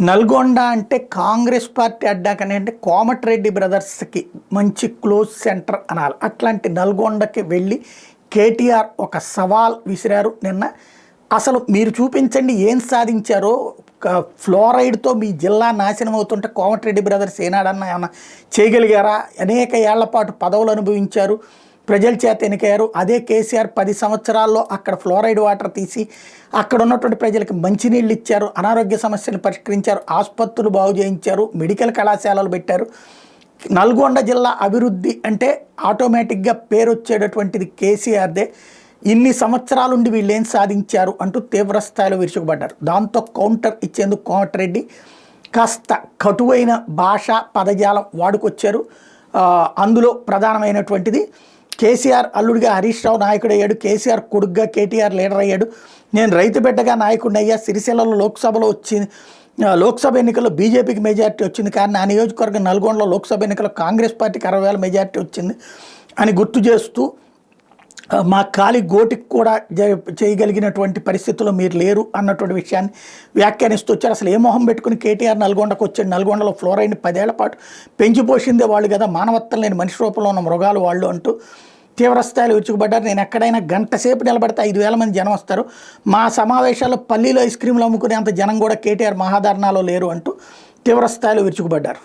నల్గొండ అంటే కాంగ్రెస్ పార్టీ అడ్డాకనే అంటే కోమటిరెడ్డి బ్రదర్స్కి మంచి క్లోజ్ సెంటర్ అనాలి. అట్లాంటి నల్గొండకి వెళ్ళి కేటీఆర్ ఒక సవాల్ విసిరారు నిన్న. అసలు మీరు చూపించండి ఏం సాధించారో. ఫ్లోరైడ్తో మీ జిల్లా నాశనం అవుతుంటే కోమటిరెడ్డి బ్రదర్స్ ఏనాడన్నా ఏమన్నా చేయగలిగారా? అనేక ఏళ్ల పాటు పదవులు అనుభవించారు, ప్రజల చేత ఎన్నికయ్యారు. అదే కేసీఆర్ 10 సంవత్సరాల్లో అక్కడ ఫ్లోరైడ్ వాటర్ తీసి అక్కడ ఉన్నటువంటి ప్రజలకు మంచినీళ్ళు ఇచ్చారు, అనారోగ్య సమస్యలు పరిష్కరించారు, ఆసుపత్రులు బాగు చేయించారు, మెడికల్ కళాశాలలు పెట్టారు. నల్గొండ జిల్లా అభివృద్ధి అంటే ఆటోమేటిక్గా పేరు వచ్చేటటువంటిది కేసీఆర్దే. ఇన్ని సంవత్సరాలుండి వీళ్ళు ఏం సాధించారు అంటూ తీవ్రస్థాయిలో విరుచుకుపడ్డారు. దాంతో కౌంటర్ ఇచ్చేందుకు కోమటిరెడ్డి కాస్త కటువైన భాష పదజాలం వాడుకొచ్చారు. అందులో ప్రధానమైనటువంటిది కేసీఆర్ అల్లుడిగా హరీష్ రావు నాయకుడు అయ్యాడు, కేసీఆర్ కొడుగ్గా కేటీఆర్ లీడర్ అయ్యాడు, నేను రైతు బిడ్డగా నాయకుడిని అయ్యా, సిరిసిల్లలో లోక్సభ ఎన్నికల్లో బీజేపీకి మెజార్టీ వచ్చింది, కానీ నా నియోజకవర్గం నల్గొండలో లోక్సభ ఎన్నికల్లో కాంగ్రెస్ పార్టీకి 60,000 మెజార్టీ వచ్చింది అని గుర్తు చేస్తూ మా కాలి గోటికి కూడా చేయగలిగినటువంటి పరిస్థితుల్లో మీరు లేరు అన్నటువంటి విషయాన్ని వ్యాఖ్యానిస్తూ వచ్చారు. అసలు ఏ మొహం పెట్టుకుని కేటీఆర్ నల్గొండకు వచ్చాడు? నల్గొండలో ఫ్లోరైడ్ని 10 ఏళ్ల పాటు పెంచిపోసిందే వాళ్ళు కదా, మానవత్వం లేని మనిషి రూపంలో ఉన్న మృగాలు వాళ్ళు అంటూ తీవ్రస్థాయిలో విరుచుకుపడ్డారు. నేను ఎక్కడైనా గంట సేపు నిలబడితే 5,000 మంది జనం వస్తారు, మా సమావేశాల్లో పల్లీలో ఐస్ క్రీంలు అమ్ముకునే అంత జనం కూడా కేటీఆర్ మహాధర్నాలో లేరు అంటూ తీవ్రస్థాయిలో విరుచుకుపడ్డారు.